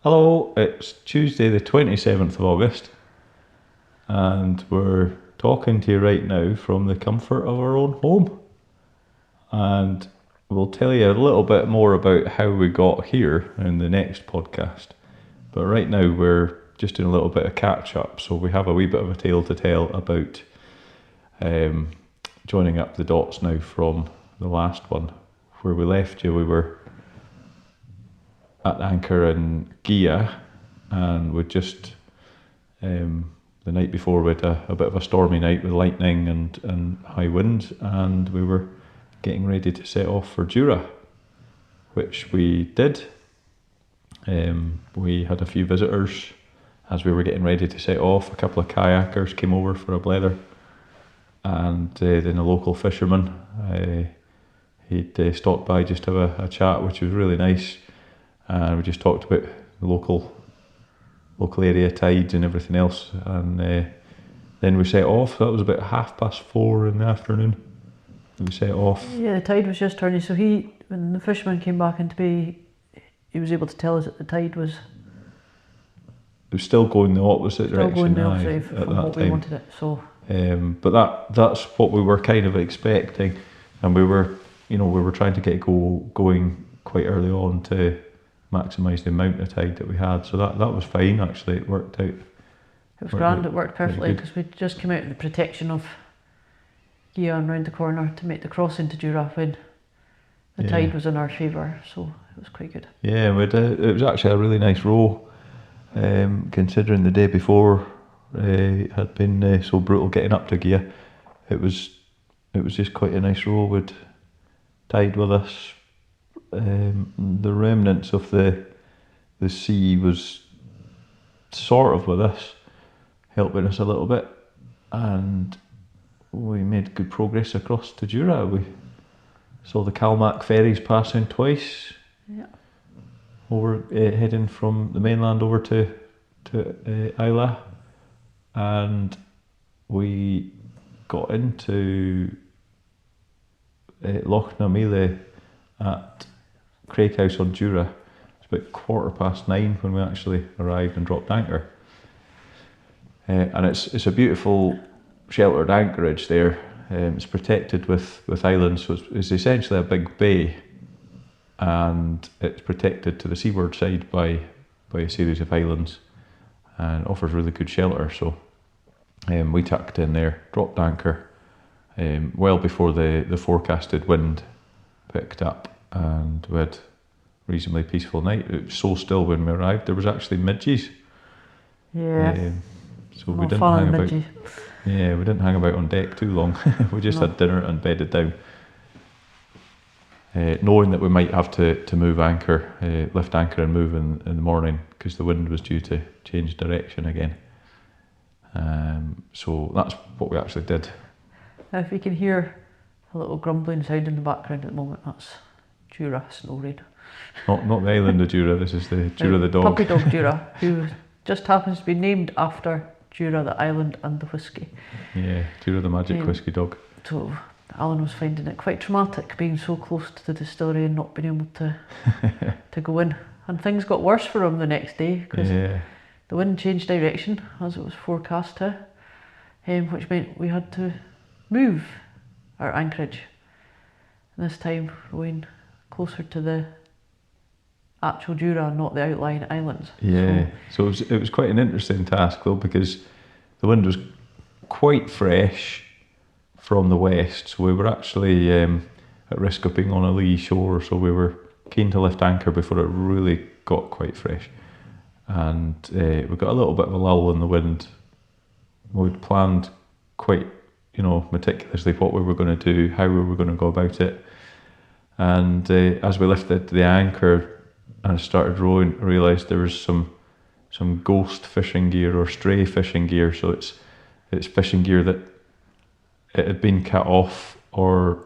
Hello, it's Tuesday the 27th of August, and we're talking to you right now from the comfort of our own home. And we'll tell you a little bit more about how we got here in the next podcast. But right now we're just doing a little bit of catch up, so we have a wee bit of a tale to tell about joining up the dots now from the last one. Where we left you, we were at anchor in Gigha, and we just the night before we had a bit of a stormy night with lightning and high winds, and we were getting ready to set off for Jura, which we did. We had a few visitors as we were getting ready to set off. A couple of kayakers came over for a blether, and then a local fisherman, he'd stopped by just to have a chat, which was really nice. And we just talked about the local area tides and everything else, and then we set off. That was about 4:30 in the afternoon. We set off. Yeah, the tide was just turning, so when the fisherman came back into bay, he was able to tell us that the tide was... It was still going the opposite direction. Still going the opposite from what we wanted it, so... But that's what we were kind of expecting, and we were trying to get going quite early on to maximise the amount of tide that we had, so that was fine actually. It worked out. It was grand, it worked perfectly, because we just came out of the protection of Gigha and round the corner to make the crossing to Jura when the tide was in our favour, so it was quite good. Yeah, it was actually a really nice row, considering the day before it had been so brutal getting up to Gigha. It was just quite a nice row with tide with us. The remnants of the sea was sort of with us, helping us a little bit, and we made good progress across to Jura. We saw the Calmac ferries passing twice, over heading from the mainland over to Islay, and we got into Loch na Mhairi at Craig House on Jura. It's about 9:15 when we actually arrived and dropped anchor. And it's a beautiful sheltered anchorage there. It's protected with islands, so it's essentially a big bay, and it's protected to the seaward side by a series of islands, and offers really good shelter. So we tucked in there, dropped anchor well before the forecasted wind picked up, and we had a reasonably peaceful night. It was so still when we arrived. There was actually midges. Yeah. So we didn't hang about. Yeah, we didn't hang about on deck too long. We just had dinner and bedded down, knowing that we might have to move anchor, lift anchor and move in the morning, because the wind was due to change direction again. So that's what we actually did. If you can hear a little grumbling sound in the background at the moment, that's Jura snow rain. Not the island of Jura, this is the Jura the dog. Puppy dog Jura, who just happens to be named after Jura the island and the whisky. Yeah, Jura the magic whisky dog. So Allan was finding it quite traumatic being so close to the distillery and not being able to go in. And things got worse for him the next day, because the wind changed direction as it was forecast to, which meant we had to move our anchorage. And this time rowing closer to the actual Jura, not the outlying islands. Yeah, so it was quite an interesting task though, because the wind was quite fresh from the west, so we were actually at risk of being on a lee shore, so we were keen to lift anchor before it really got quite fresh. And we got a little bit of a lull in the wind. We'd planned quite meticulously what we were going to do, how we were going to go about it. And as we lifted the anchor and started rowing, I realised there was some ghost fishing gear or stray fishing gear. So it's fishing gear that it had been cut off or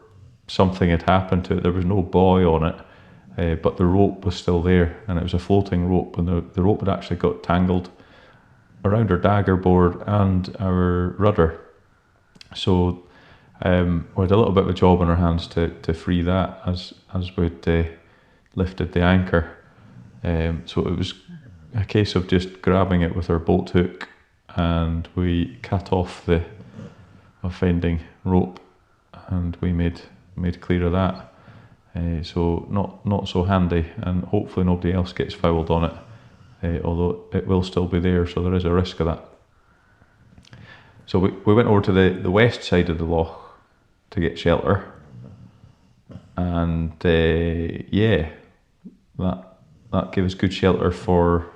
something had happened to it. There was no buoy on it, but the rope was still there, and it was a floating rope, and the rope had actually got tangled around our dagger board and our rudder. So we had a little bit of a job on our hands to free that as we'd lifted the anchor. So it was a case of just grabbing it with our boat hook, and we cut off the offending rope, and we made clear of that. So not so handy, and hopefully nobody else gets fouled on it, although it will still be there, so there is a risk of that. So we went over to the west side of the loch to get shelter, and yeah, that gave us good shelter for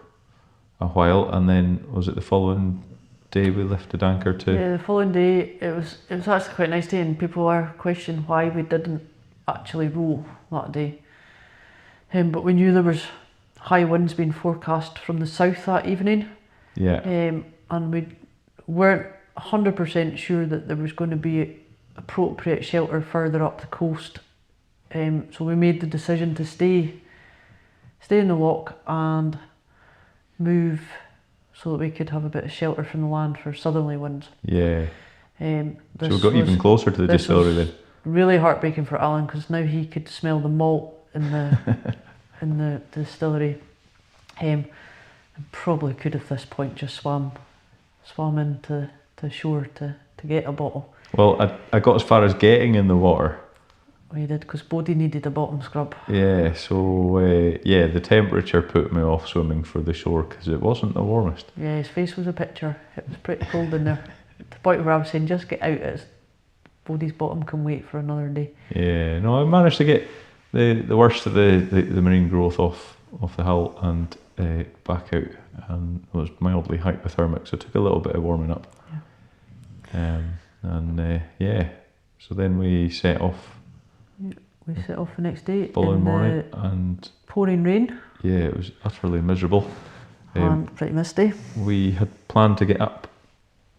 a while. And then was it the following day we lifted anchor to? Yeah, the following day it was actually quite a nice day, and people were questioning why we didn't actually row that day. But we knew there was high winds being forecast from the south that evening. Yeah. And we weren't 100% sure that there was going to be appropriate shelter further up the coast. So we made the decision to stay in the loch and move so that we could have a bit of shelter from the land for southerly winds. Yeah. So we got even closer to the distillery then. Really heartbreaking for Allan, because now he could smell the malt in the distillery, and probably could at this point just swam into shore to get a bottle. Well, I got as far as getting in the water. Well, you did, because Bodie needed a bottom scrub. Yeah, so yeah, the temperature put me off swimming for the shore because it wasn't the warmest. Yeah, his face was a picture. It was pretty cold in there. To the point where I was saying, just get out. Bodie's bottom can wait for another day. Yeah, no, I managed to get the worst of the marine growth off the hull and back out, and was mildly hypothermic, so it took a little bit of warming up. Yeah. Yeah, so then we set off. We set off the next day Following in morning, and pouring rain. Yeah, it was utterly miserable. And pretty misty. We had planned to get up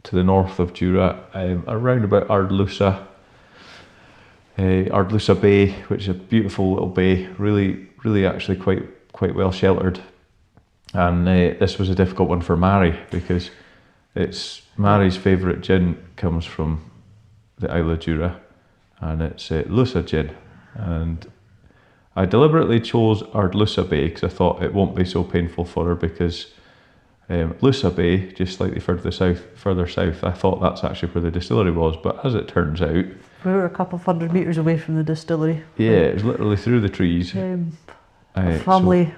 to the north of Jura, around about Ardlusa Bay, which is a beautiful little bay, really actually quite well sheltered. And this was a difficult one for Mhairi, because Mhairi's favourite gin comes from the Isle of Jura, and it's Lusa gin. And I deliberately chose Ardlusa Bay because I thought it won't be so painful for her, because Lusa Bay, just slightly further south, I thought that's actually where the distillery was, but as it turns out, we were a couple of 100 metres away from the distillery. Yeah, it was literally through the trees. A family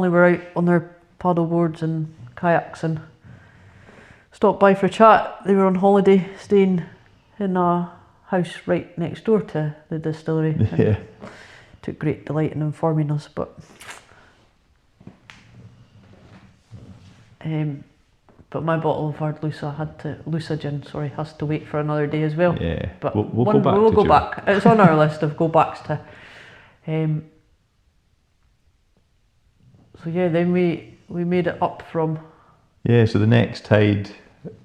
were out on their paddle boards and kayaks and stopped by for a chat. They were on holiday, staying in a house right next door to the distillery. Yeah. Took great delight in informing us, but my bottle of Lusa gin, has to wait for another day as well. Yeah, but we'll go back. It's on our list of go backs to. So yeah, then we made it up from. Yeah, so the next tide,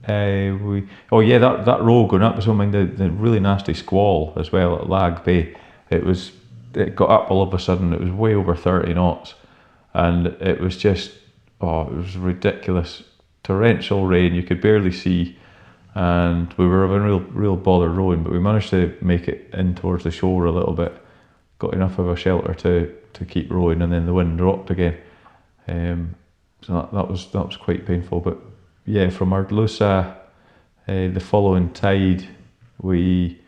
that row going up was something, the really nasty squall as well at Lag Bay. It got up all of a sudden. It was way over 30 knots, and it was just it was ridiculous. Torrential rain, you could barely see, and we were having real bother rowing, but we managed to make it in towards the shore a little bit, got enough of a shelter to keep rowing, and then the wind dropped again. So that was quite painful. But yeah, from Ardlusa, the following tide, we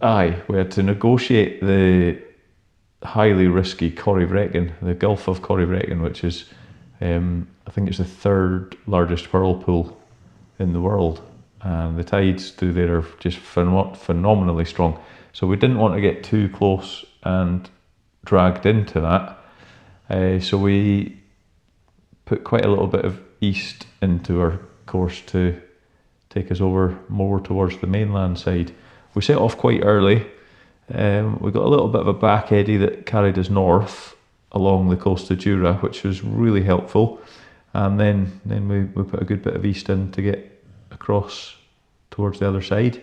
had to negotiate the highly risky Corryvreckan, the Gulf of Corryvreckan, which is I think it's the third largest whirlpool in the world, and the tides through there are just phenomenally strong. So we didn't want to get too close and dragged into that. So we put quite a little bit of east into our course to take us over more towards the mainland side. We set off quite early. We got a little bit of a back eddy that carried us north along the coast of Jura, which was really helpful. And then we put a good bit of east in to get across towards the other side.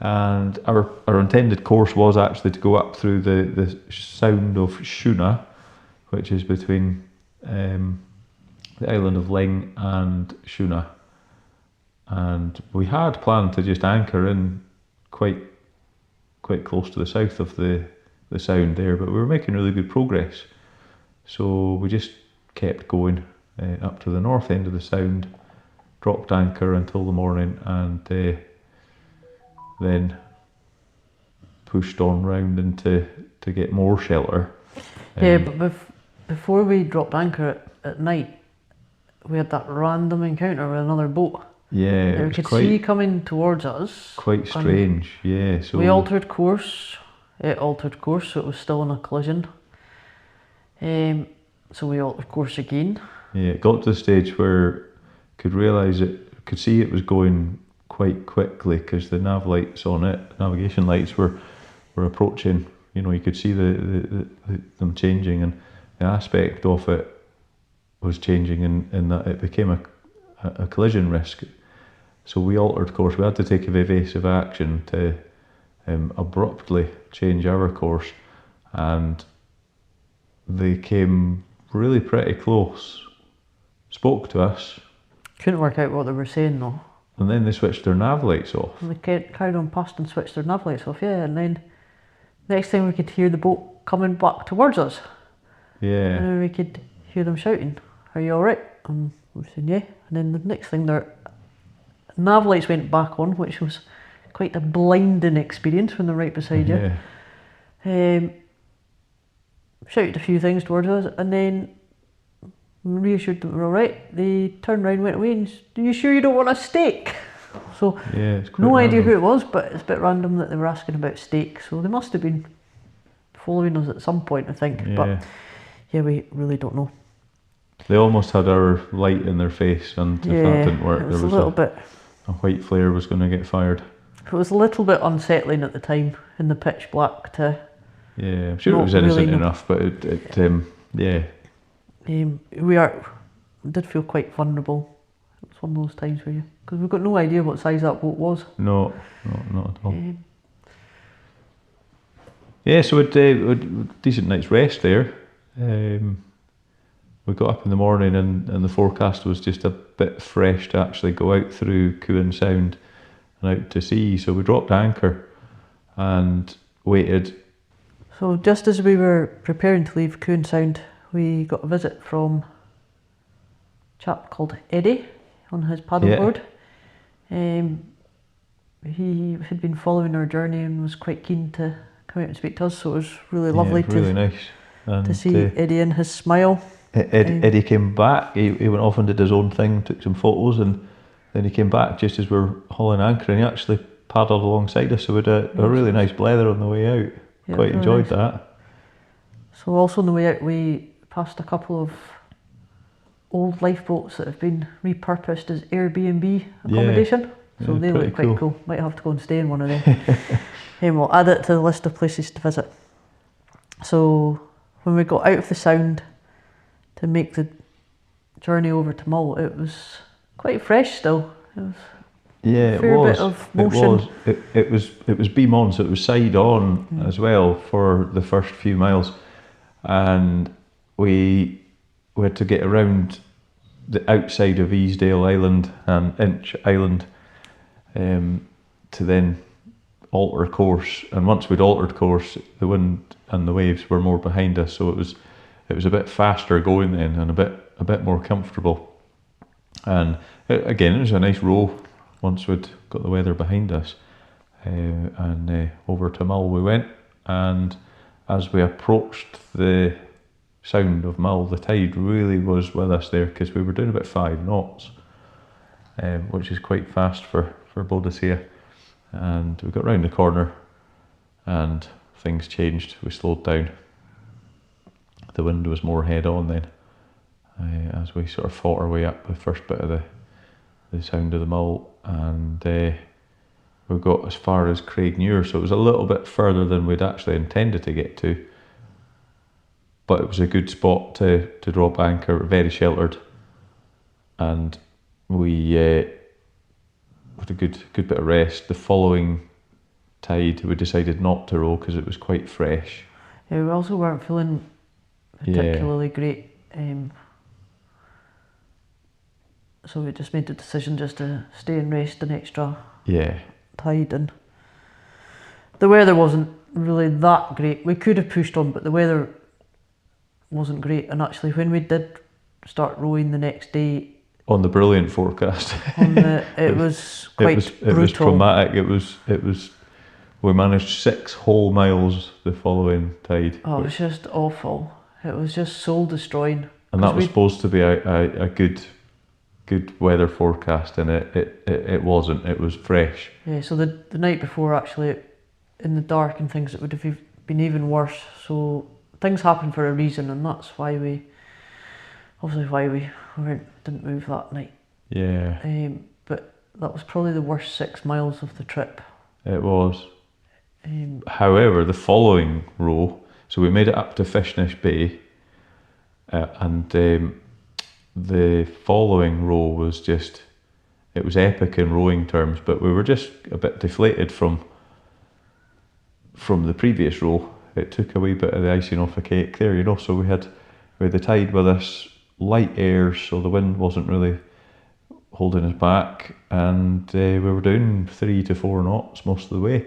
And our intended course was actually to go up through the Sound of Mull, which is between the island of Ling and Shuna. And we had planned to just anchor in quite close to the south of the sound there, but we were making really good progress. So we just kept going up to the north end of the Sound, dropped anchor until the morning, and then pushed on round into to get more shelter. Yeah, but before we dropped anchor at night, we had that random encounter with another boat. Yeah, that we could see coming towards us. Quite strange, yeah. So we altered course. It altered course, so it was still in a collision. So we altered course again. Yeah, it got to the stage where could see it was going quite quickly because the nav lights on it, navigation lights were approaching. You know, you could see them changing, and the aspect of it was changing in that it became a collision risk. So we altered course. We had to take evasive action to abruptly change our course, and they came really pretty close, spoke to us. Couldn't work out what they were saying though. And then they switched their nav lights off. And they carried on past and switched their nav lights off, yeah. And then next time we could hear the boat coming back towards us. Yeah. And then we could hear them shouting, "Are you alright?" And we were saying, yeah. And then the next thing, their nav lights went back on, which was quite a blinding experience when they're right beside you. Yeah. Shouted a few things towards us, and then reassured them we're alright. They turned around and went away and said, "Are you sure you don't want a steak?" So Yeah, it's quite no idea random. who it was, but it's a bit random that they were asking about steak. So they must have been following us at some point, I think. Yeah. But yeah, we really don't know. They almost had our light in their face, and if that didn't work, it was there a was little bit. a white flare was going to get fired. It was a little bit unsettling at the time in the pitch black to. Yeah, I'm sure it Not was innocent really, no. enough, but yeah. We did feel quite vulnerable. It was one of those times where because we've got no idea what size that boat was. No, not at all. Yeah, so we had a decent night's rest there. We got up in the morning and the forecast was just a bit fresh to actually go out through Cuan Sound and out to sea. So we dropped anchor and waited. So just as we were preparing to leave Cuan Sound, we got a visit from a chap called Eddie on his paddleboard. He had been following our journey and was quite keen to come out and speak to us, so it was really lovely really nice. And to see Eddie and his smile. Eddie came back, he went off and did his own thing, took some photos, and then he came back just as we were hauling anchor, and he actually paddled alongside us, so we had a really nice blether on the way out. Yeah, Quite really enjoyed nice. that. So also on the way out we passed a couple of old lifeboats that have been repurposed as Airbnb accommodation. So Yeah, they look pretty quite cool. Might have to go and stay in one of them. And we'll add it to the list of places to visit. So when we got out of the Sound to make the journey over to Mull, it was quite fresh still. It was Yeah, a fair bit of motion. It was beam on, so it was side on as well for the first few miles, and we had to get around the outside of Easdale Island and Inch Island to then alter course. And once we'd altered course, the wind and the waves were more behind us, so it was a bit faster going then and a bit more comfortable. And again, it was a nice row once we'd got the weather behind us. And over to Mull we went, and as we approached the Sound of Mull, the tide really was with us there because we were doing about 5 knots, which is quite fast for Boudicea. And we got round the corner and things changed. We slowed down. The wind was more head on then, as we sort of fought our way up the first bit of the Sound of the Mull, and we got as far as Craigmuir, so it was a little bit further than we'd actually intended to get to, but it was a good spot to drop anchor, very sheltered, and we had a good bit of rest. The following tide we decided not to row because it was quite fresh. Yeah, we also weren't feeling particularly great, so we just made the decision just to stay and rest an extra tide. And the weather wasn't really that great. We could have pushed on, but the weather wasn't great. And actually when we did start rowing the next day. On the brilliant forecast. It was quite brutal. It was traumatic. It was. We managed 6 whole miles the following tide. Oh, it was just awful. It was just soul destroying. And that was supposed to be a good weather forecast, and it wasn't. It was fresh. Yeah, so the night before, actually, in the dark and things, it would have been even worse. So things happen for a reason, and that's why we didn't move that night. Yeah. But that was probably the worst 6 miles of the trip. It was. However, the following row, so we made it up to Fishnish Bay, and the following row was just, it was epic in rowing terms, but we were just a bit deflated from the previous row. It took a wee bit of the icing off the cake there, so we had the tide with us, light airs, so the wind wasn't really holding us back, and we were doing 3 to 4 knots most of the way.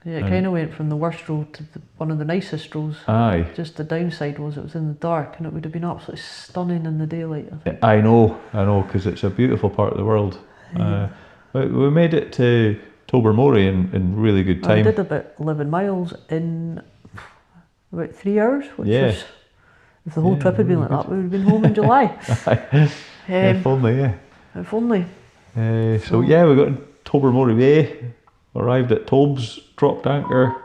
Yeah, it kind of went from the worst row to one of the nicest rows. Aye. Just the downside was it was in the dark, and it would have been absolutely stunning in the daylight, I think. I know, because it's a beautiful part of the world. We made it to Tobermory in really good time. We did about 11 miles in about 3 hours, which was, if the whole trip had been like that, we would have been home in July. If only, yeah. If only. So we got in Tobermory Bay, arrived at Tobes, dropped anchor,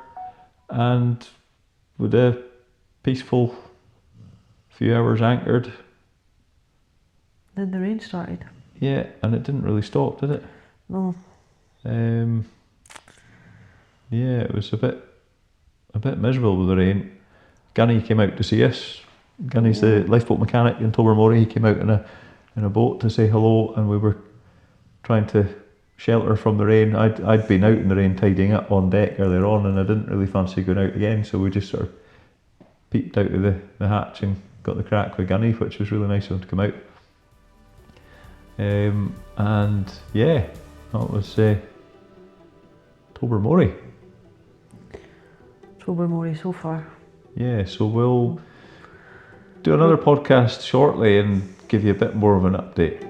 and with a peaceful few hours anchored. Then the rain started. Yeah, and it didn't really stop, did it? No. Yeah, it was a bit miserable with the rain. Gunny came out to see us. Gunny's the lifeboat mechanic in Tobermory. He came out in a boat to say hello, and we were trying to shelter from the rain. I'd been out in the rain tidying up on deck earlier on, and I didn't really fancy going out again, so we just sort of peeped out of the hatch and got the crack with Gunny, which was really nice of him to come out. And yeah, that was Tobermory. Tobermory so far. Yeah, so we'll do another podcast shortly and give you a bit more of an update.